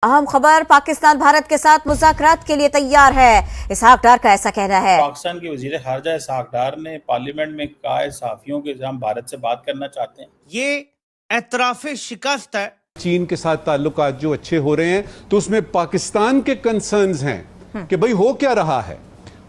अहम खबर, पाकिस्तान भारत के साथ मुज़ाकरात के लिए तैयार है, इसहाक डार का ऐसा कहना है। पाकिस्तान के वज़ीर ख़ारजा इसहाक डार ने पार्लियामेंट में कहा है सहाफ़ियों के हम भारत से बात करना चाहते हैं। ये एतराफ़े शिकस्त है। चीन के साथ ताल्लुकात जो अच्छे हो रहे हैं तो उसमें पाकिस्तान के कंसर्न्स हैं कि भाई हो क्या रहा है,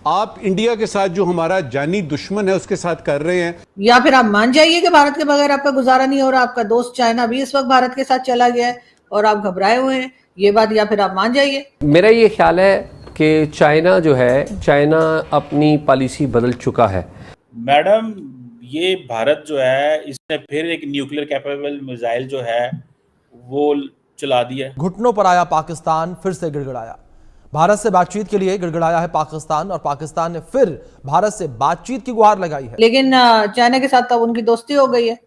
आप इंडिया के साथ जो हमारा जानी दुश्मन है उसके साथ कर रहे हैं। या फिर आप मान जाइए कि भारत के बगैर आपका गुजारा नहीं हो रहा, आपका दोस्त चाइना भी इस वक्त भारत के साथ चला गया है और आप घबराए हुए हैं, ये बात या फिर आप मान जाइए। मेरा ये ख्याल है कि चाइना जो है, चाइना अपनी पॉलिसी बदल चुका है। मैडम, ये भारत जो है इसने फिर एक न्यूक्लियर कैपेबल मिसाइल जो है वो चला दिया है। घुटनों पर आया पाकिस्तान, फिर से गिड़गिड़ाया। भारत से बातचीत के लिए गिड़गिड़ाया है पाकिस्तान और पाकिस्तान ने फिर भारत से बातचीत की गुहार लगाई है। लेकिन चाइना के साथ अब उनकी दोस्ती हो गई है,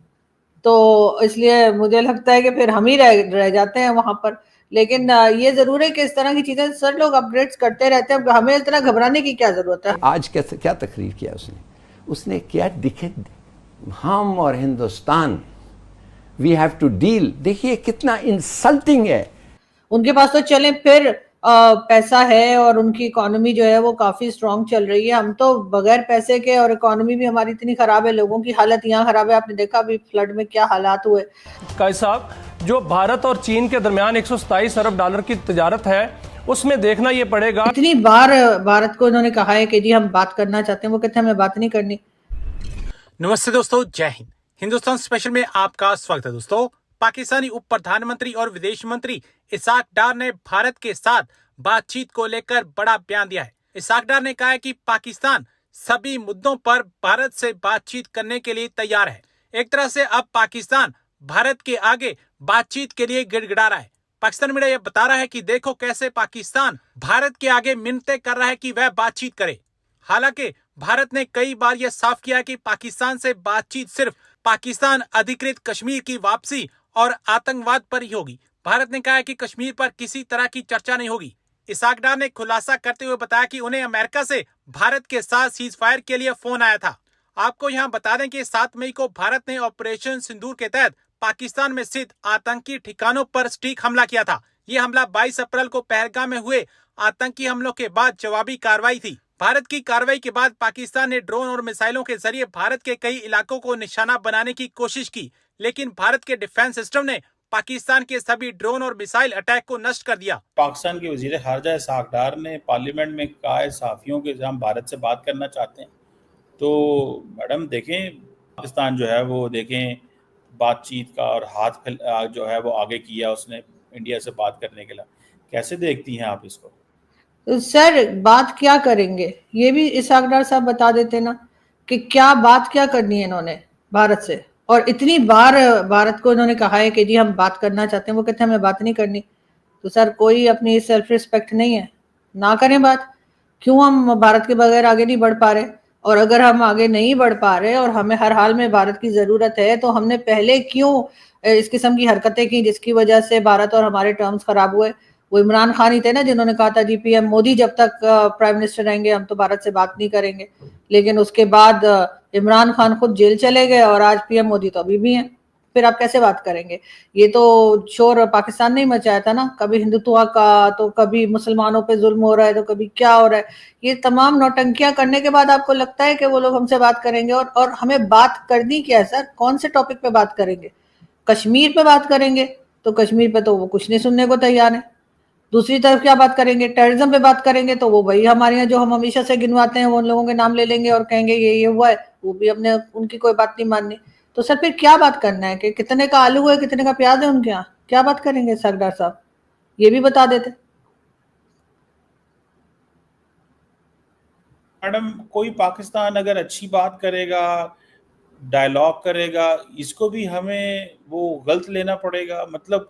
तो इसलिए मुझे लगता है कि फिर हम ही रह जाते हैं वहां पर। लेकिन ये जरूर है कि इस तरह की चीजें सर लोग अपडेट्स करते रहते हैं, हमें इतना घबराने की क्या जरूरत है। आज क्या तकरीर किया उसने क्या दिखे, हम और Hindustan we have to deal. देखिए कितना इंसल्टिंग है। उनके पास तो चले फिर पैसा है और उनकी इकोनॉमी जो है वो काफी स्ट्रांग चल रही है। हम तो बगैर पैसे के, और इकोनॉमी भी हमारी इतनी खराब है, लोगों की हालत यहाँ खराब है। आपने देखा अभी फ्लड में क्या हालात हुए। कायद साहब, जो भारत और चीन के दरमियान 127 अरब डॉलर की तजारत है, उसमें देखना ये पड़ेगा। इतनी बार भारत को इन्होंने कहा है कि जी हम बात करना चाहते हैं, वो कहते हैं हमें बात नहीं करनी। नमस्ते दोस्तों, जय हिंद। हिंदुस्तान स्पेशल में आपका स्वागत है। दोस्तों, पाकिस्तानी उप प्रधानमंत्री और विदेश मंत्री इसहाक डार ने भारत के साथ बातचीत को लेकर बड़ा बयान दिया है। इसहाक डार ने कहा है कि पाकिस्तान सभी मुद्दों पर भारत से बातचीत करने के लिए तैयार है। एक तरह से अब पाकिस्तान भारत के आगे बातचीत के लिए गिड़गिड़ा रहा है। पाकिस्तान मीडिया यह बता रहा है कि देखो कैसे पाकिस्तान भारत के आगे मिन्नतें कर रहा है कि वह बातचीत करे। हालांकि भारत ने कई बार यह साफ किया है कि पाकिस्तान से बातचीत सिर्फ पाकिस्तान अधिकृत कश्मीर की वापसी और आतंकवाद पर ही होगी। भारत ने कहा है कि कश्मीर पर किसी तरह की चर्चा नहीं होगी। इसहाक डार ने खुलासा करते हुए बताया कि उन्हें अमेरिका से भारत के साथ सीज फायर के लिए फोन आया था। आपको यहां बता दें कि 7 मई को भारत ने ऑपरेशन सिंदूर के तहत पाकिस्तान में स्थित आतंकी ठिकानों पर सटीक हमला किया था। यह हमला 22 अप्रैल को पहलगाम में हुए आतंकी हमलों के बाद जवाबी कार्रवाई थी। भारत की कार्रवाई के बाद पाकिस्तान ने ड्रोन और मिसाइलों के जरिए भारत के कई इलाकों को निशाना बनाने की कोशिश की, लेकिन भारत के डिफेंस सिस्टम ने पाकिस्तान के सभी ड्रोन और मिसाइल अटैक को नष्ट कर दिया। पाकिस्तान के वज़ीर ख़ारजा इसहाक डार ने पार्लियामेंट में कहा है सहाफ़ियों के हम भारत से बात करना चाहते हैं। तो मैडम देखें, पाकिस्तान जो है वो देखें बातचीत का और हाथ जो है वो आगे किया उसने इंडिया से बात करने के लिए। कैसे देखती हैं आप इसको? तो सर बात क्या करेंगे, ये भी इसहाक डार साहब बता देते ना कि क्या बात क्या करनी है इन्होंने भारत से। और इतनी बार भारत को इन्होंने कहा है कि जी हम बात करना चाहते हैं, वो कहते हैं हमें बात नहीं करनी। तो सर कोई अपनी सेल्फ रिस्पेक्ट नहीं है? ना करें बात। क्यों हम भारत के बगैर आगे नहीं बढ़ पा रहे? और अगर हम आगे नहीं बढ़ पा रहे और हमें हर हाल में भारत की जरूरत है, तो हमने पहले क्यों इस किस्म की हरकतें की जिसकी वजह से भारत और हमारे टर्म्स खराब हुए? वो इमरान खान ही थे ना जिन्होंने कहा था जी पीएम मोदी जब तक प्राइम मिनिस्टर रहेंगे हम तो भारत से बात नहीं करेंगे। लेकिन उसके बाद इमरान खान खुद जेल चले गए और आज पीएम मोदी तो अभी भी हैं। फिर आप कैसे बात करेंगे? ये तो शोर पाकिस्तान ने ही मचाया था ना, कभी हिंदुत्व का, तो कभी मुसलमानों पे जुल्म हो रहा है, तो कभी क्या हो रहा है। ये तमाम नौटंकियां करने के बाद आपको लगता है कि वो लोग हमसे बात करेंगे? और हमें बात करनी क्या है सर? कौन से टॉपिक पे बात करेंगे? कश्मीर पे बात करेंगे तो कश्मीर पे तो वो कुछ नहीं सुनने को तैयार है। दूसरी तरफ क्या बात करेंगे? टेररिज्म पे बात करेंगे तो वो वही हमारे यहाँ जो हम हमेशा से गिनवाते हैं वो उन लोगों के नाम ले लेंगे और कहेंगे ये हुआ है, वो भी हमने उनकी कोई बात नहीं माननी। तो सर फिर क्या बात करना है कि कितने का आलू है, कितने का प्याज है उनके यहाँ? क्या बात करेंगे सरदार साहब? ये भी बता देते। मैडम, कोई पाकिस्तान अगर अच्छी बात करेगा, डायलॉग करेगा, इसको भी हमें वो गलत लेना पड़ेगा। मतलब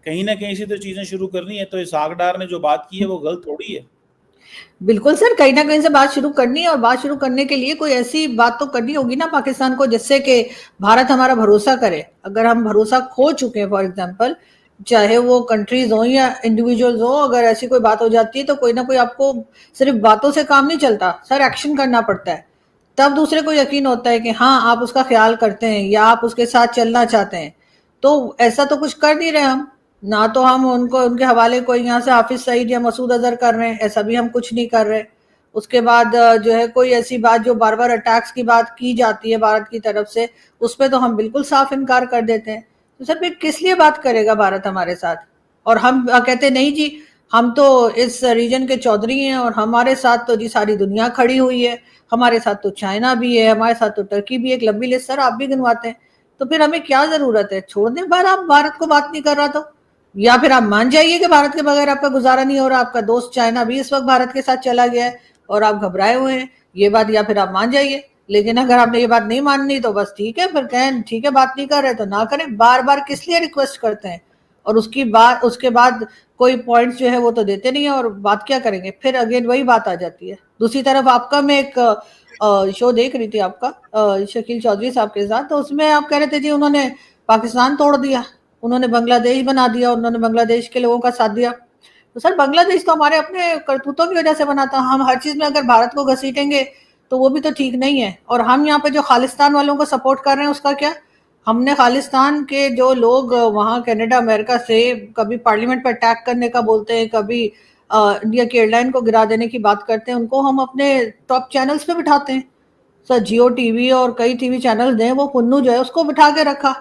कहीं ना कहीं से तो चीजें शुरू करनी है। तो इसहाक डार ने जो बात की है वो गलत थोड़ी है। बिल्कुल सर, कहीं ना कहीं से बात शुरू करनी है और बात शुरू करने के लिए कोई ऐसी बात तो करनी होगी ना पाकिस्तान को जिससे कि भारत हमारा भरोसा करे। अगर हम भरोसा खो चुके हैं, फॉर एग्जांपल, चाहे वो कंट्रीज हो या इंडिविजुअल्स हो, अगर ऐसी कोई बात हो जाती है तो कोई ना कोई, आपको सिर्फ बातों से काम नहीं चलता सर, एक्शन करना पड़ता है। तब दूसरे को यकीन होता है कि हाँ आप उसका ख्याल करते हैं या आप उसके साथ चलना चाहते हैं। तो ऐसा तो कुछ कर नहीं रहे हम। ना तो हम उनको उनके हवाले कोई यहाँ से हाफिज सईद या मसूद अजहर कर रहे हैं, ऐसा भी हम कुछ नहीं कर रहे। उसके बाद जो है कोई ऐसी बात जो बार बार अटैक्स की बात की जाती है भारत की तरफ से, उस पर तो हम बिल्कुल साफ इनकार कर देते हैं। तो सर फिर किस लिए बात करेगा भारत हमारे साथ? और हम कहते नहीं जी हम तो इस रीजन के चौधरी हैं और हमारे साथ तो जी सारी दुनिया खड़ी हुई है, हमारे साथ तो चाइना भी है, हमारे साथ तो टर्की भी, एक लंबी लिस्ट सर आप भी गिनवाते हैं। तो फिर हमें क्या जरूरत है? छोड़ दें बार, आप भारत को बात नहीं कर रहा तो, या फिर आप मान जाइए कि भारत के बगैर आपका गुजारा नहीं हो रहा, आपका दोस्त चाइना भी इस वक्त भारत के साथ चला गया है और आप घबराए हुए हैं, ये बात या फिर आप मान जाइए। लेकिन अगर आपने ये बात नहीं माननी तो बस ठीक है, फिर कहें ठीक है बात नहीं कर रहे तो ना करें। बार बार किस लिए रिक्वेस्ट करते हैं? और उसके बाद कोई पॉइंट्स जो है वो तो देते नहीं है और बात क्या करेंगे? फिर अगेन वही बात आ जाती है। दूसरी तरफ आपका मैं एक शो देख रही थी आपका शकील चौधरी साहब के साथ, तो उसमें आप कह रहे थे जी उन्होंने पाकिस्तान तोड़ दिया, उन्होंने बांग्लादेश बना दिया, उन्होंने बांग्लादेश के लोगों का साथ दिया। तो सर बांग्लादेश तो हमारे अपने करतूतों की वजह से बना था। हम हर चीज में अगर भारत को घसीटेंगे तो वो भी तो ठीक नहीं है। और हम यहाँ पे जो खालिस्तान वालों को सपोर्ट कर रहे हैं उसका क्या? हमने खालिस्तान के जो लोग वहाँ कनाडा अमेरिका से कभी पार्लियामेंट पर अटैक करने का बोलते हैं, कभी इंडिया की एयरलाइन को गिरा देने की बात करते हैं, उनको हम अपने टॉप चैनल्स पे बिठाते हैं। सर जियो टीवी और कई टीवी चैनल्स हैं, वो पुन्नू जो है उसको बिठा के रखा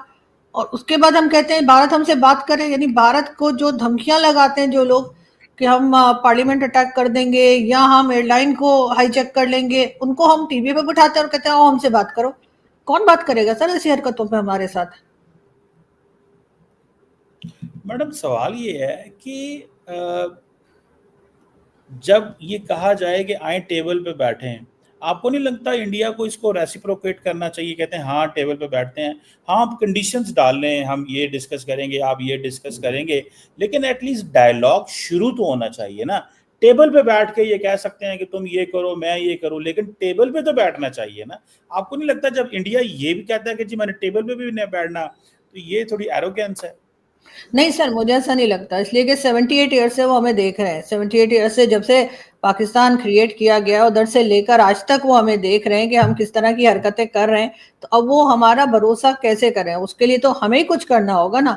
और उसके बाद हम कहते हैं भारत हमसे बात करे। यानी भारत को जो धमकियां लगाते हैं जो लोग कि हम पार्लियामेंट अटैक कर देंगे या हम एयरलाइन को हाईजैक कर लेंगे, उनको हम टीवी पे बिठाते हैं और कहते हैं आओ हमसे बात करो। कौन बात करेगा सर ऐसी हरकतों पे हमारे साथ? मैडम सवाल ये है कि जब ये कहा जाए कि आए टेबल पे बैठें, आपको नहीं लगता इंडिया को इसको रेसिप्रोकेट करना चाहिए? कहते हैं हाँ टेबल पे बैठते हैं, हाँ आप कंडीशंस डाल लें, हम ये डिस्कस करेंगे, आप ये डिस्कस करेंगे, लेकिन एटलीस्ट डायलॉग शुरू तो होना चाहिए ना। टेबल पे बैठ के ये कह सकते हैं कि तुम ये करो मैं ये करूं, लेकिन टेबल पे तो बैठना चाहिए ना। आपको नहीं लगता जब इंडिया ये भी कहता है कि जी मैंने टेबल पे भी नहीं बैठना, तो ये थोड़ी एरोगेंस है? नहीं सर मुझे ऐसा नहीं लगता, इसलिए कि 78 ईयर से वो हमें देख रहे हैं। 78 ईयर से जब से पाकिस्तान क्रिएट किया गया उधर से लेकर आज तक वो हमें देख रहे हैं कि हम किस तरह की हरकतें कर रहे हैं। तो अब वो हमारा भरोसा कैसे करें? उसके लिए तो हमें ही कुछ करना होगा ना,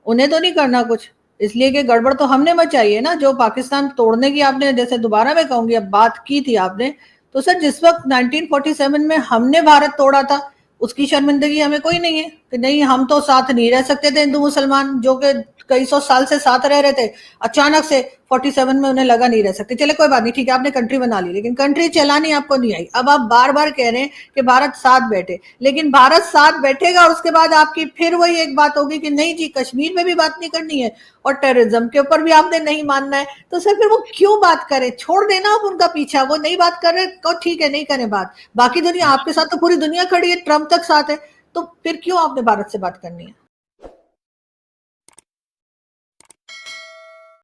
उन्हें तो नहीं करना कुछ। इसलिए कि गड़बड़ तो हमने मचाई है ना, जो पाकिस्तान तोड़ने की आपने, जैसे दोबारा मैं कहूंगी, अब बात की थी आपने, तो सर जिस वक्त 1947 में हमने भारत तोड़ा था उसकी शर्मिंदगी हमें कोई नहीं है कि नहीं हम तो साथ नहीं रह सकते थे हिंदू मुसलमान जो कि कई सौ साल से साथ रह रहे थे, अचानक से 47 में उन्हें लगा नहीं रह सकते। चले कोई बात नहीं, ठीक है आपने कंट्री बना ली, लेकिन कंट्री चलानी आपको नहीं आई। अब आप बार बार कह रहे हैं कि भारत साथ बैठे, लेकिन भारत साथ बैठेगा और उसके बाद आपकी फिर वही एक बात होगी कि नहीं जी कश्मीर में भी बात नहीं करनी है और टेररिज्म के ऊपर भी आपने नहीं मानना है। तो सर फिर वो क्यों बात करें? छोड़ देना आप उनका पीछा, वो नहीं बात कर रहे तो ठीक है नहीं करें बात। बाकी दुनिया आपके साथ तो पूरी दुनिया खड़ी है, ट्रम्प तक साथ है, तो फिर क्यों आपने भारत से बात करनी है?